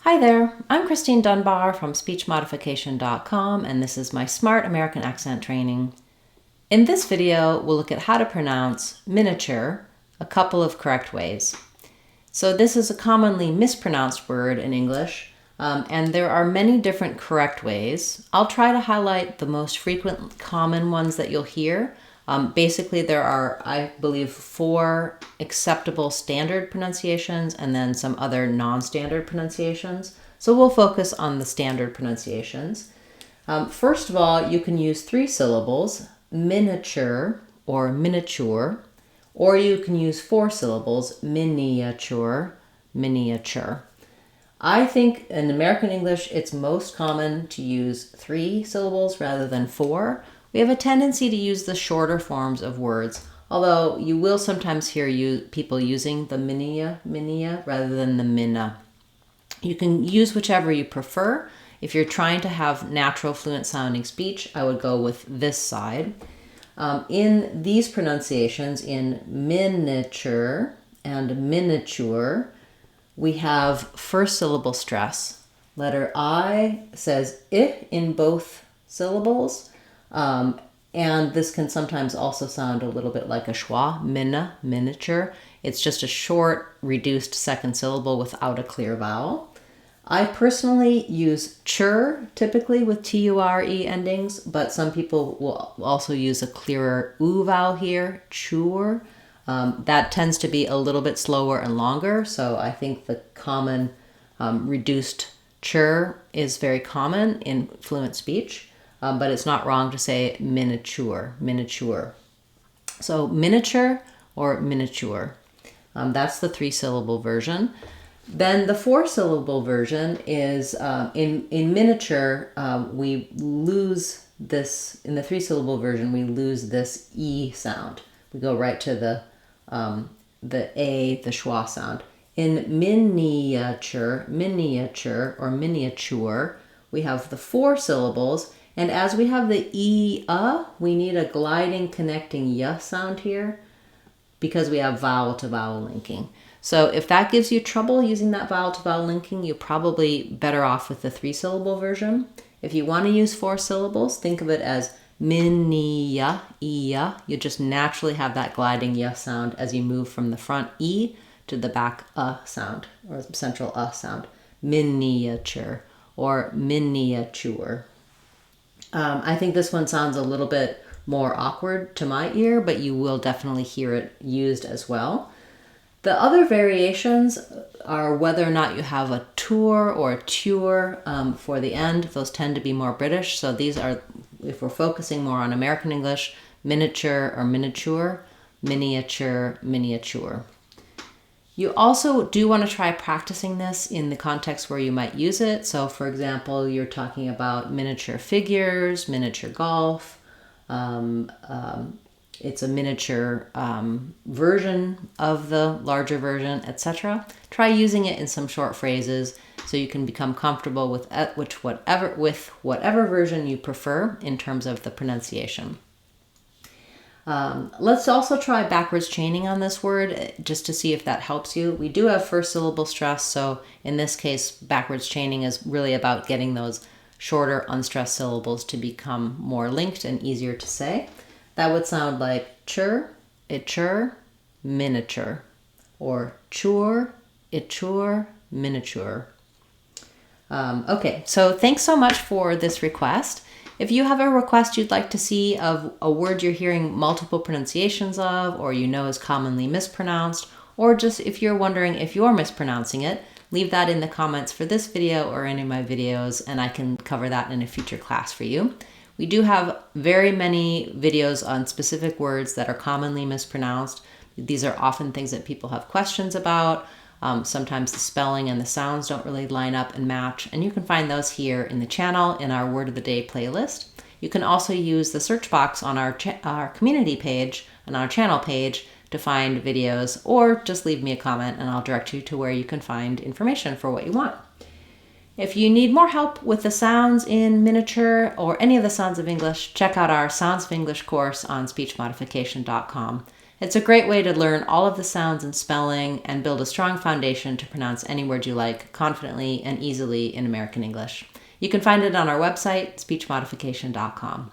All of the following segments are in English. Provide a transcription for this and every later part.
Hi there, I'm Christine Dunbar from speechmodification.com, and this is my Smart American Accent training. In this video, we'll look at how to pronounce miniature a couple of correct ways. So this is a commonly mispronounced word in English, and there are many different correct ways. I'll try to highlight the most frequent common ones that you'll hear. Basically, there are, I believe, 4 acceptable standard pronunciations and then some other non-standard pronunciations. So we'll focus on the standard pronunciations. First of all, you can use 3 syllables, miniature or miniature, or you can use 4 syllables, miniature, miniature. I think in American English, it's most common to use 3 syllables rather than 4. We have a tendency to use the shorter forms of words, although you will sometimes hear people using the minia rather than the minna. You can use whichever you prefer. If you're trying to have natural, fluent sounding speech, I would go with this side. In these pronunciations, in miniature and miniature, we have first syllable stress. Letter I says I in both syllables. And this can sometimes also sound a little bit like a schwa, minna, miniature. It's just a short, reduced second syllable without a clear vowel. I personally use chur, typically with T-U-R-E endings, but some people will also use a clearer U vowel here, chur. That tends to be a little bit slower and longer, so I think the common reduced chur is very common in fluent speech. But it's not wrong to say miniature, miniature. So miniature or miniature. That's the 3-syllable version. Then the 4-syllable version is, in miniature, we lose this, in the 3-syllable version, we lose this E sound. We go right to the A, the schwa sound. In miniature, miniature or miniature, we have the 4 syllables. And as we have the E-a, we need a gliding connecting y sound here because we have vowel to vowel linking. So if that gives you trouble using that vowel to vowel linking, you're probably better off with the 3-syllable version. If you want to use 4 syllables, think of it as minia, ia. You just naturally have that gliding y sound as you move from the front E to the back a sound, or central a sound. Miniature or miniature. I think this one sounds a little bit more awkward to my ear, but you will definitely hear it used as well. The other variations are whether or not you have a tour or a tour for the end. Those tend to be more British. So these are, if we're focusing more on American English, miniature or miniature, miniature, miniature. You also do want to try practicing this in the context where you might use it. So for example, you're talking about miniature figures, miniature golf. It's a miniature version of the larger version, etc. Try using it in some short phrases so you can become comfortable with whatever version you prefer in terms of the pronunciation. Let's also try backwards chaining on this word just to see if that helps you. We do have first syllable stress, so in this case, backwards chaining is really about getting those shorter unstressed syllables to become more linked and easier to say. That would sound like chur, itchur, miniature, or chur, itchur, miniature. Okay, so thanks so much for this request. If you have a request you'd like to see of a word you're hearing multiple pronunciations of, or you know is commonly mispronounced, or just if you're wondering if you're mispronouncing it, leave that in the comments for this video or any of my videos, and I can cover that in a future class for you. We do have very many videos on specific words that are commonly mispronounced. These are often things that people have questions about. Sometimes the spelling and the sounds don't really line up and match, and you can find those here in the channel in our Word of the Day playlist. You can also use the search box on our community page and our channel page to find videos, or just leave me a comment and I'll direct you to where you can find information for what you want. If you need more help with the sounds in miniature or any of the sounds of English, check out our Sounds of English course on speechmodification.com. It's a great way to learn all of the sounds and spelling and build a strong foundation to pronounce any word you like confidently and easily in American English. You can find it on our website, speechmodification.com.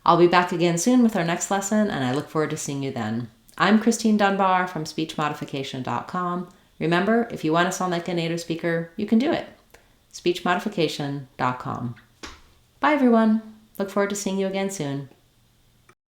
I'll be back again soon with our next lesson, and I look forward to seeing you then. I'm Christine Dunbar from speechmodification.com. Remember, if you want to sound like a native speaker, you can do it. speechmodification.com. Bye, everyone. Look forward to seeing you again soon.